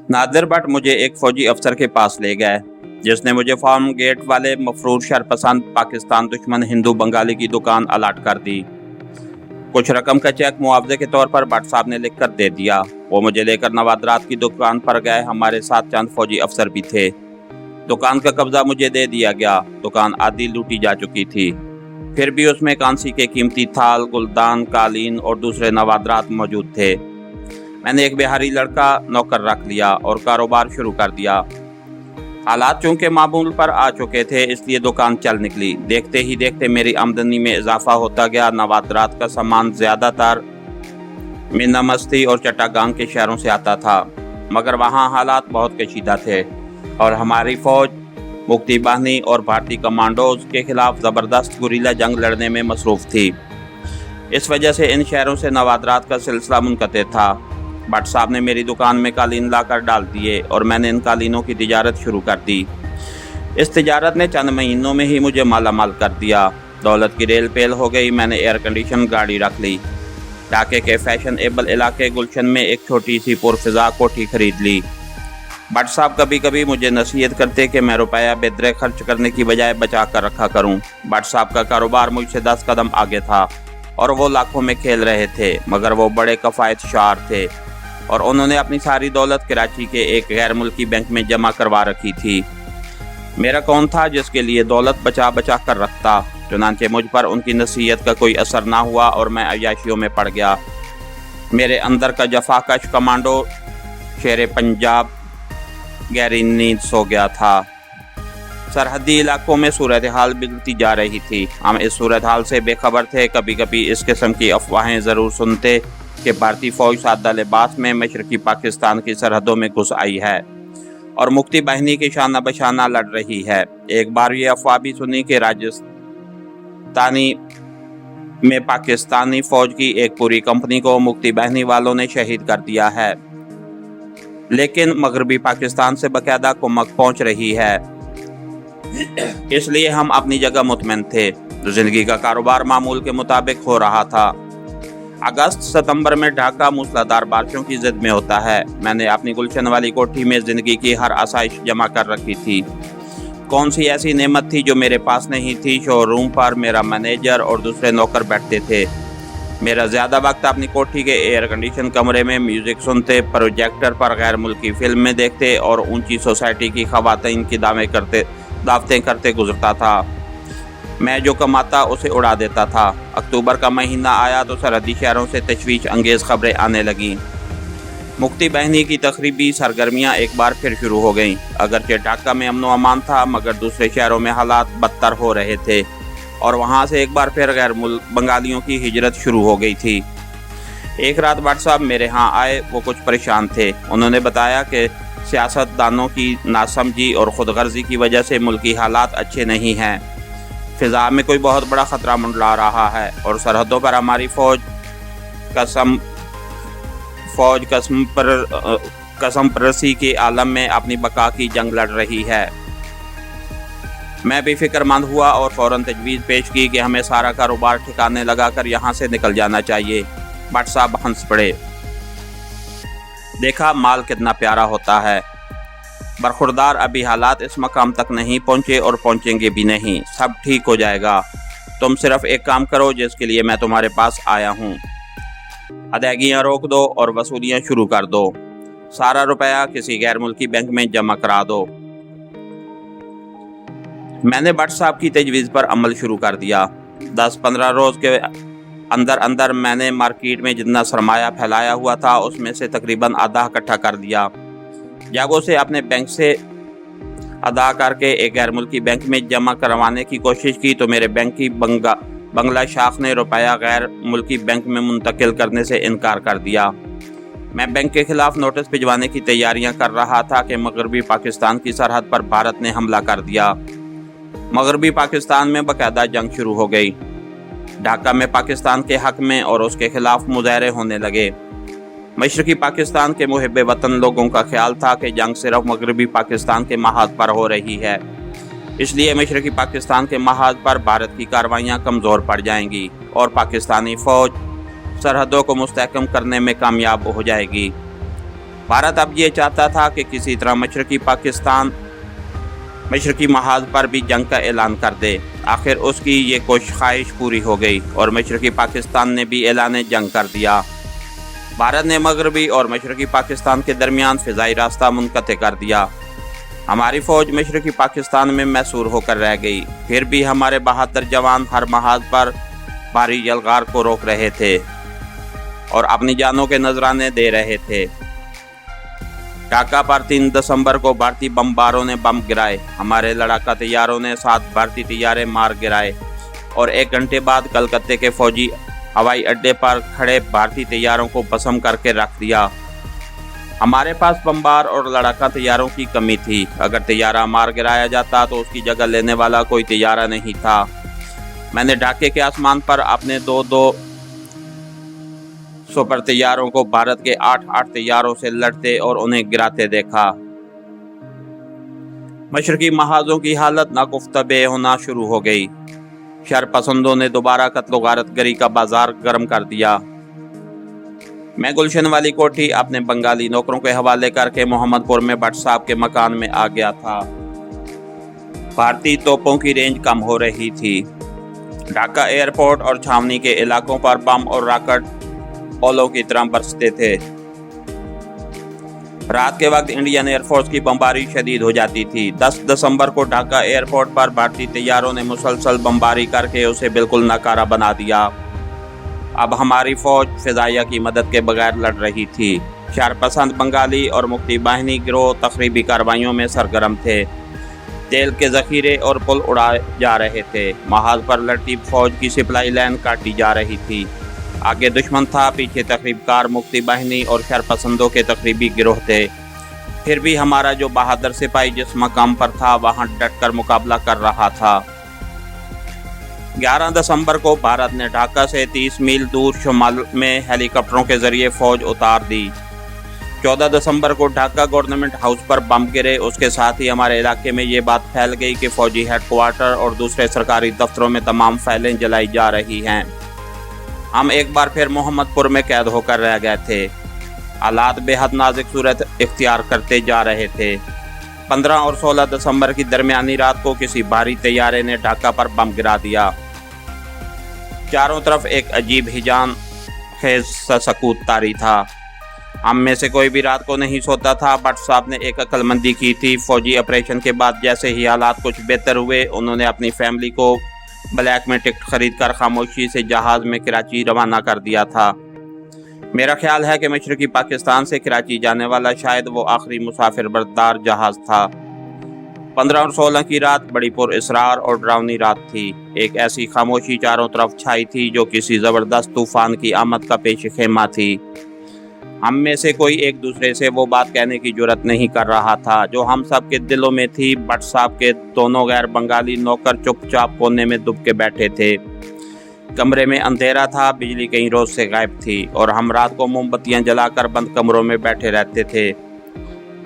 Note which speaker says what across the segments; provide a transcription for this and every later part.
Speaker 1: नादिर भट्ट मुझे एक फौजी अफसर के पास ले गए, जिसने मुझे फार्म गेट वाले मफरूर शरपसंद पाकिस्तान दुश्मन हिंदू बंगाली की दुकान अलाट कर दी। कुछ रकम का चेक मुआवजे के तौर पर भट्ट साहब ने लिख कर दे दिया। वो मुझे लेकर नवादरात की दुकान पर गए। हमारे साथ चंद फौजी अफसर भी थे। दुकान का कब्जा मुझे दे दिया गया। दुकान आधी लूटी जा चुकी थी, फिर भी उसमें कांसी के कीमती थाल, गुलदान, कालीन और दूसरे नवादरात मौजूद थे। मैंने एक बिहारी लड़का नौकर रख लिया और कारोबार शुरू कर दिया। हालात चूंकि मामूल पर आ चुके थे, इसलिए दुकान चल निकली। देखते ही देखते मेरी आमदनी में इजाफा होता गया। नवादरात का सामान ज़्यादातर मीना मस्ती और चट्टागांग के शहरों से आता था, मगर वहाँ हालात बहुत कशीदा थे और हमारी फौज मुक्ति बाहिनी और भारतीय कमांडोज के खिलाफ ज़बरदस्त गुरीला जंग लड़ने में मसरूफ़ थी। इस वजह से इन शहरों से नवादरात का सिलसिला मुनक़ते था। भट्ट साहब ने मेरी दुकान में कालीन लाकर डाल दिए और मैंने इन कालीनों की तिजारत शुरू कर दी। इस तिजारत ने चंद महीनों में ही मुझे माला माल कर दिया। दौलत की रेल पेल हो गई। मैंने एयर कंडीशन गाड़ी रख ली। ढाके के फैशनेबल इलाके गुलशन में एक छोटी सी पुरफिजा कोठी खरीद ली। भट्ट साहब कभी कभी मुझे नसीहत करते कि मैं रुपया बेदरे खर्च करने की बजाय बचा कर रखा करूं। भट्ट साहब का कारोबार मुझसे 10 कदम आगे था और वो लाखों में खेल रहे थे, मगर वो बड़े कफ़ायत शार थे और उन्होंने अपनी सारी दौलत कराची के एक गैर मुल्की बैंक में जमा करवा रखी थी। मेरा कौन था जिसके लिए दौलत बचा बचा कर रखता। चुनांचे मुझ पर उनकी नसीहत का कोई असर ना हुआ और मैं अयाशियों में पड़ गया। मेरे अंदर का जफाकश कमांडो शेर पंजाब गहरी नींद सो गया था। सरहदी इलाकों में सूरत हाल बिगड़ती जा रही थी। हम इस सूरत हाल से बेखबर थे। कभी कभी इस किस्म की अफवाहें ज़रूर सुनते कि भारतीय फौज सादा लिबास में मशरकी पाकिस्तान की सरहदों में घुस आई है और मुक्ति बाहिनी के शाना बशाना लड़ रही है। एक बार ये अफवाह भी सुनी कि राजस्थानी में पाकिस्तानी फौज की एक पूरी कंपनी को मुक्ति बाहिनी वालों ने शहीद कर दिया है, लेकिन मगरबी पाकिस्तान से बाकायदा कुमक पहुंच रही है। इसलिए हम अपनी जगह मुतमईन थे। जिंदगी का कारोबार मामूल के मुताबिक हो रहा था। अगस्त सितंबर में ढाका मूसलाधार बारिशों की जिद में होता है। मैंने अपनी गुलशन वाली कोठी में जिंदगी की हर आसाइश जमा कर रखी थी। कौन सी ऐसी नेमत थी जो मेरे पास नहीं थी। शोरूम पर मेरा मैनेजर और दूसरे नौकर बैठते थे। मेरा ज़्यादा वक्त अपनी कोठी के एयर कंडीशन कमरे में म्यूज़िक सुनते, प्रोजेक्टर पर गैर मुल्की फिल्में देखते और ऊंची सोसाइटी की ख़वातीन की दावतें करते गुजरता था। मैं जो कमाता उसे उड़ा देता था। अक्टूबर का महीना आया तो सरहदी शहरों से तशवीश अंगेज़ खबरें आने लगीं। मुक्ति बाहिनी की तकरीबी सरगर्मियां एक बार फिर शुरू हो गईं। अगरचे ढाका में अमन व अमान था, मगर दूसरे शहरों में हालात बदतर हो रहे थे और वहां से एक बार फिर गैर बंगालियों की हिजरत शुरू हो गई थी। एक रात भट्ट साहब मेरे यहाँ आए। वो कुछ परेशान थे। उन्होंने बताया कि सियासतदानों की नासमझी और खुदगर्जी की वजह से मुल्की हालात अच्छे नहीं हैं। फिजा में कोई बहुत बड़ा ख़तरा मंडरा रहा है और सरहदों पर हमारी फौज कसम परसी के आलम में अपनी बका की जंग लड़ रही है। मैं भी फिक्रमंद हुआ और फ़ौरन तजवीज़ पेश की कि हमें सारा कारोबार ठिकाने लगाकर यहाँ से निकल जाना चाहिए। भट्ट साहब हंस पड़े। देखा माल कितना प्यारा होता है। बरखुरदार अभी हालात इस मकाम तक नहीं पहुँचे और पहुँचेंगे भी नहीं। सब ठीक हो जाएगा। तुम सिर्फ एक काम करो जिसके लिए मैं तुम्हारे पास आया हूँ। अदायगियाँ रोक दो और वसूलियाँ शुरू कर दो। सारा रुपया किसी गैर मुल्की बैंक में जमा करा दो। मैंने भट्ट साहब की तजवीज़ पर अमल शुरू कर दिया। 10-15 रोज़ के अंदर अंदर मैंने मार्केट में जितना सरमाया फैलाया हुआ था उसमें से तकरीबन आधा इकट्ठा कर दिया। जब उसे अपने बैंक से अदा करके एक गैर मुल्की बैंक में जमा करवाने की कोशिश की तो मेरे बैंक की बंगला शाख ने रुपया गैर मुल्की बैंक में मुंतकिल करने से इनकार कर दिया। मैं बैंक के खिलाफ नोटिस भिजवाने की तैयारियां कर रहा था कि मगरबी पाकिस्तान की सरहद पर भारत ने हमला कर दिया। मगरबी पाकिस्तान में बाकायदा जंग शुरू हो गई। ढाका में पाकिस्तान के हक में और उसके खिलाफ मुजाहरे होने लगे। मशरकी पाकिस्तान के मुहिब्बे वतन लोगों का ख्याल था कि जंग सिर्फ मगरबी पाकिस्तान के महाज पर हो रही है, इसलिए मशरकी पाकिस्तान के महाज पर भारत की कार्रवाइयाँ कमज़ोर पड़ जाएंगी और पाकिस्तानी फ़ौज सरहदों को मुस्तहकम करने में कामयाब हो जाएगी। भारत अब ये चाहता था कि किसी तरह मशरकी महाज पर भी जंग का ऐलान कर दे। आखिर उसकी ये ख्वाहिश पूरी हो गई और मशरकी पाकिस्तान ने भी ऐलान जंग कर दिया। भारत ने मगरबी और मशरकी पाकिस्तान के दरमियान फ़िज़ाई रास्ता मुनक़ते कर दिया। हमारी फ़ौज मशरकी पाकिस्तान में मैसूर होकर रह गई। फिर भी हमारे बहादुर जवान हर महाज पर भारी यलगार को रोक रहे थे और अपनी जानों के नजराने दे रहे थे। ढाका पर 3 दिसंबर को भारतीय बमबारों ने बम गिराए। हमारे लड़ाका तैयारों ने 7 भारतीय तैयारे मार गिराए और 1 घंटे बाद कलकत्ते के फौजी हवाई अड्डे पर खड़े भारतीय तैयारों को भस्म करके रख दिया। हमारे पास बमबार और लड़ाका तैयारों की कमी थी। अगर तैयारा मार गिराया जाता तो उसकी जगह लेने वाला कोई तैयारा नहीं था। मैंने ढाके के आसमान पर अपने दो सुपर तैयारों को भारत के 8 तैयारों से लड़ते और उन्हें गिराते देखा। मशरकी महाजों की हालत नागुफ्तबे होना शुरू हो गई। शरपसंदों ने दोबारा कत्लो गारतगरी का बाजार गर्म कर दिया। मैं गुलशन वाली कोठी अपने बंगाली नौकरों के हवाले करके मोहम्मदपुर में भट्ट साहब के मकान में आ गया था। भारतीय तोपों की रेंज कम हो रही थी। ढाका एयरपोर्ट और छावनी के इलाकों पर बम और रॉकेट ओलों की तरह बरसते थे। रात के वक्त इंडियन एयरफोर्स की बमबारी शदीद हो जाती थी। 10 दिसंबर को ढाका एयरपोर्ट पर भारतीय तैयारों ने मुसलसल बमबारी करके उसे बिल्कुल नाकारा बना दिया। अब हमारी फौज फिजाइया की मदद के बगैर लड़ रही थी। शरपसंद बंगाली और मुक्ति बाहिनी गिरोह तखरीबी कार्रवाइयों में सरगर्म थे। तेल के जखीरे और पुल उड़ाए जा रहे थे। महाज पर लड़ती फौज की सप्लाई लाइन काटी जा रही थी। आगे दुश्मन था, पीछे तखरीबकार मुक्ति बाहिनी और शरपसंदों के तखरीबी गिरोह थे। फिर भी हमारा जो बहादुर सिपाही जिस मकाम पर था वहां डटकर मुकाबला कर रहा था। 11 दिसंबर को भारत ने ढाका से 30 मील दूर शुमाल में हेलीकॉप्टरों के जरिए फौज उतार दी। 14 दिसंबर को ढाका गवर्नमेंट हाउस पर बम गिरे। उसके साथ ही हमारे इलाके में ये बात फैल गई कि फौजी हेडक्वार्टर और दूसरे सरकारी दफ्तरों में तमाम फाइलें जलाई जा रही हैं। हम एक बार फिर मोहम्मदपुर में कैद होकर रह गए थे। हालात बेहद नाजुक सूरत इख्तियार करते जा रहे थे। 15 और 16 दिसंबर की दरमियानी रात को किसी भारी तैयारे ने ढाका पर बम गिरा दिया। चारों तरफ एक अजीब हिजान खेज सकूत तारी था। हम में से कोई भी रात को नहीं सोता था। भट्ट साहब ने एक अक्लमंदी की थी। फौजी ऑपरेशन के बाद जैसे ही हालात कुछ बेहतर हुए, उन्होंने अपनी फैमिली को ब्लैक में टिकट खरीद कर खामोशी से जहाज में कराची रवाना कर दिया था। मेरा ख्याल है कि मशरकी पाकिस्तान से कराची जाने वाला शायद वो आखिरी मुसाफिर बरदार जहाज था। 15 और 16 की रात बड़ी पुरअसरार और डरावनी रात थी। एक ऐसी खामोशी चारों तरफ छाई थी जो किसी जबरदस्त तूफान की आमद का पेश खेमा थी। हम में से कोई एक दूसरे से वो बात कहने की जुर्रत नहीं कर रहा था जो हम सब के दिलों में थी। भट्ट साहब के दोनों गैर बंगाली नौकर चुपचाप कोने में दुब के बैठे थे। कमरे में अंधेरा था, बिजली कई रोज से गायब थी और हम रात को मोमबत्तियां जलाकर बंद कमरों में बैठे रहते थे।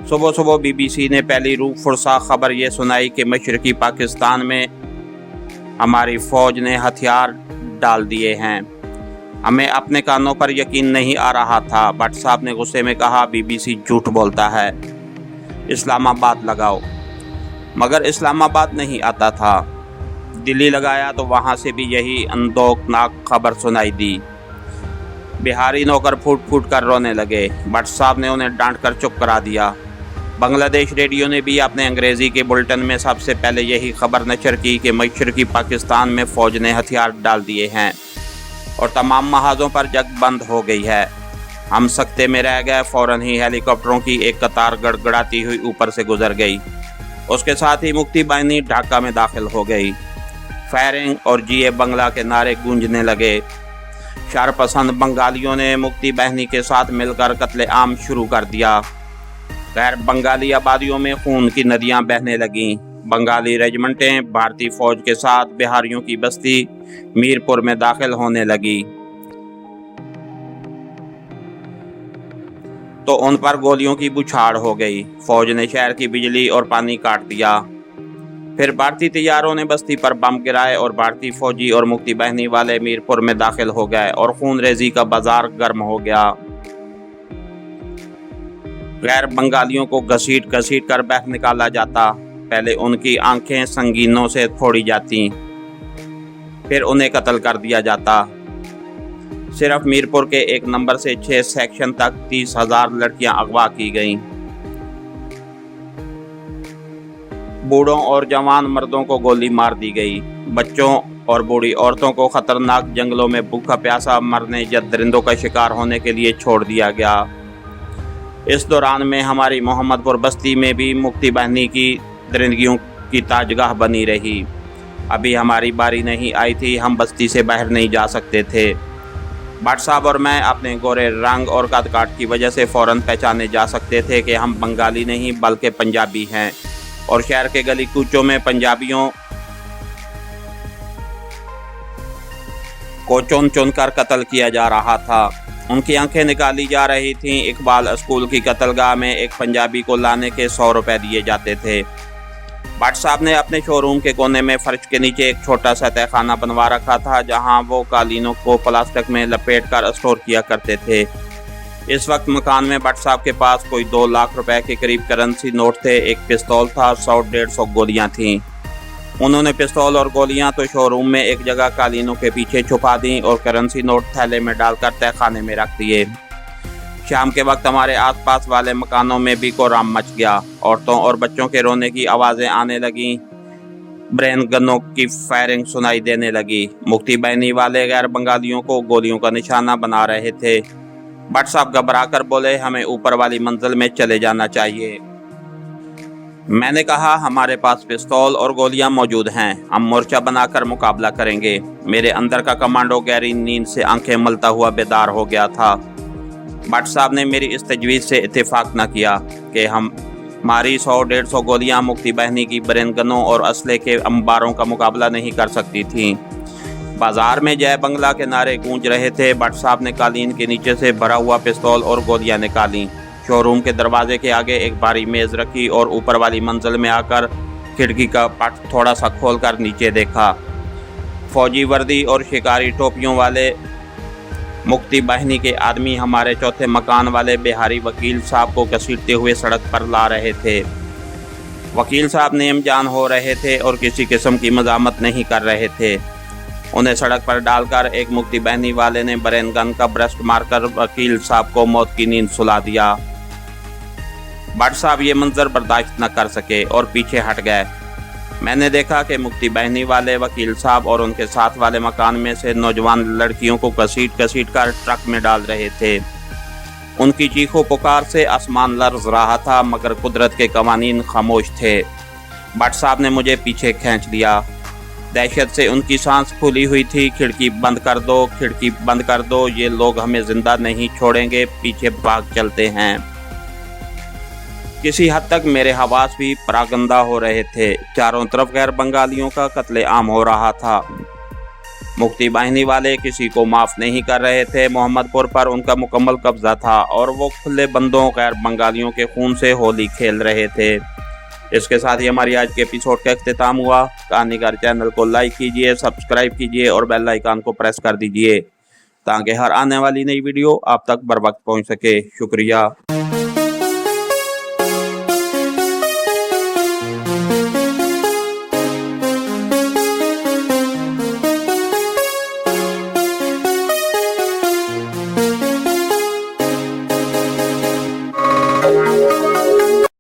Speaker 1: सुबह सुबह BBC ने पहली रूह फुर्सा खबर ये सुनाई कि मशरकी पाकिस्तान में हमारी फौज ने हथियार डाल दिए हैं। हमें अपने कानों पर यकीन नहीं आ रहा था। भट्ट साहब ने गुस्से में कहा, BBC झूठ बोलता है, इस्लामाबाद लगाओ। मगर इस्लामाबाद नहीं आता था। दिल्ली लगाया तो वहाँ से भी यही अंदोकनाक खबर सुनाई दी। बिहारी नौकर फूट फूट कर रोने लगे। भट्ट साहब ने उन्हें डांट कर चुप करा दिया। बांग्लादेश रेडियो ने भी अपने अंग्रेज़ी के बुलेटिन में सबसे पहले यही खबर नशर की कि मशरकी पाकिस्तान में फ़ौज ने हथियार डाल दिए हैं और तमाम महाजों पर जंग बंद हो गई है। हम सकते में रह गए। फौरन ही हेलीकॉप्टरों की एक कतार गड़गड़ाती हुई ऊपर से गुजर गई। उसके साथ ही मुक्ति बाहिनी ढाका में दाखिल हो गई। फायरिंग और जीए बंगला के नारे गूंजने लगे। शरपसंद बंगालियों ने मुक्ति बाहिनी के साथ मिलकर कत्ले आम शुरू कर दिया। गैर बंगाली आबादियों में खून की नदियां बहने लगीं। बंगाली रेजिमेंटें भारतीय फौज के साथ बिहारियों की बस्ती मीरपुर में दाखिल होने लगी तो उन पर गोलियों की बौछार हो गई। फौज ने शहर की बिजली और पानी काट दिया। फिर भारतीय तैयारों ने बस्ती पर बम गिराए और भारतीय फौजी और मुक्ति बाहिनी वाले मीरपुर में दाखिल हो गए और खून रेजी का बाजार गर्म हो गया। गैर बंगालियों को घसीट घसीट कर बाहर निकाला जाता। पहले उनकी आंखें संगीनों से फोड़ी जाती, फिर उन्हें कत्ल कर दिया जाता। सिर्फ मीरपुर के एक नंबर से 6 सेक्शन तक 30,000 लड़कियां अगवा की गईं। बूढ़ों और जवान मर्दों को गोली मार दी गई। बच्चों और बूढ़ी औरतों को खतरनाक जंगलों में भूखा प्यासा मरने या दरिंदों का शिकार होने के लिए छोड़ दिया गया। इस दौरान में हमारी मोहम्मदपुर बस्ती में भी मुक्ति बहनी की दरिंदगियों की ताजगाह बनी रही। अभी हमारी बारी नहीं आई थी, हम बस्ती से बाहर नहीं जा सकते थे। भट्ट साहब और मैं अपने गोरे रंग और कद काट की वजह से फौरन पहचाने जा सकते थे कि हम बंगाली नहीं बल्कि पंजाबी हैं, और शहर के गली कूचों में पंजाबियों को चुन चुन कर कत्ल किया जा रहा था। उनकी आंखें निकाली जा रही थीं। इकबाल स्कूल की कत्लगाह में एक पंजाबी को लाने के 100 रुपए दिए जाते थे। भट्ट साहब ने अपने शोरूम के कोने में फर्श के नीचे एक छोटा सा तहखाना बनवा रखा था, जहां वो कालीनों को प्लास्टिक में लपेट कर स्टोर किया करते थे। इस वक्त मकान में भट्ट साहब के पास कोई 2 लाख रुपए के करीब करेंसी नोट थे, एक पिस्तौल था, 100-150 गोलियां थीं। उन्होंने पिस्तौल और गोलियां तो शोरूम में एक जगह कालीनों के पीछे छुपा दी और करेंसी नोट थैले में डालकर तहखाने में रख दिए। शाम के वक्त हमारे आसपास वाले मकानों में भी कोहराम मच गया। औरतों और बच्चों के रोने की आवाज़ें आने लगीं। ब्रेन गनों की फायरिंग सुनाई देने लगी। मुक्ति बहनी वाले गैर बंगालियों को गोलियों का निशाना बना रहे थे। भट्ट साहब घबरा कर बोले, हमें ऊपर वाली मंजिल में चले जाना चाहिए। मैंने कहा, हमारे पास पिस्तौल और गोलियां मौजूद हैं, हम मोर्चा बनाकर मुकाबला करेंगे। मेरे अंदर का कमांडो गहरी नींद से आंखें मलता हुआ बेदार हो गया था। भट्ट साहब ने मेरी इस तजवीज़ से इत्तेफाक न किया कि हमारी 100-150 गोलियां मुक्ति बहनी की ब्रेन गनों और असले के अंबारों का मुकाबला नहीं कर सकती थीं। बाजार में जय बंगला के नारे गूंज रहे थे। भट्ट साहब ने कालीन के नीचे से भरा हुआ पिस्तौल और गोलियां निकाली। शोरूम के दरवाजे के आगे एक भारी मेज़ रखी और ऊपर वाली मंजिल में आकर खिड़की का पट थोड़ा सा खोलकर नीचे देखा। फौजी वर्दी और शिकारी टोपियों वाले मुक्ति बहनी के आदमी हमारे चौथे मकान वाले बिहारी वकील साहब को घसीटते हुए सड़क पर ला रहे थे। वकील साहब नेम जान हो रहे थे और किसी किस्म की मजामत नहीं कर रहे थे। उन्हें सड़क पर डालकर एक मुक्ति बहनी वाले ने ब्रेन गन का ब्रस्ट मारकर वकील साहब को मौत की नींद सुला दिया। भट्ट साहब ये मंजर बर्दाश्त न कर सके और पीछे हट गए। मैंने देखा कि मुक्ति बहनी वाले वकील साहब और उनके साथ वाले मकान में से नौजवान लड़कियों को घसीट घसीट कर ट्रक में डाल रहे थे। उनकी चीखों पुकार से आसमान लर्ज रहा था, मगर कुदरत के कवानीन खामोश थे। भट्ट साहब ने मुझे पीछे खींच लिया। दहशत से उनकी सांस फूली हुई थी। खिड़की बंद कर दो, खिड़की बंद कर दो, ये लोग हमें जिंदा नहीं छोड़ेंगे, पीछे भाग चलते हैं। किसी हद तक मेरे हवास भी परागंदा हो रहे थे। चारों तरफ गैर बंगालियों का कत्लेआम हो रहा था। मुक्ति बाहिनी वाले किसी को माफ़ नहीं कर रहे थे। मोहम्मदपुर पर उनका मुकम्मल कब्जा था और वो खुले बंदों गैर बंगालियों के खून से होली खेल रहे थे। इसके साथ ही हमारी आज के एपिसोड का इख्तिताम हुआ। कहानीकार चैनल को लाइक कीजिए, सब्सक्राइब कीजिए और बेल आइकन को प्रेस कर दीजिए ताकि हर आने वाली नई वीडियो आप तक बर वक्त पहुँच सके। शुक्रिया।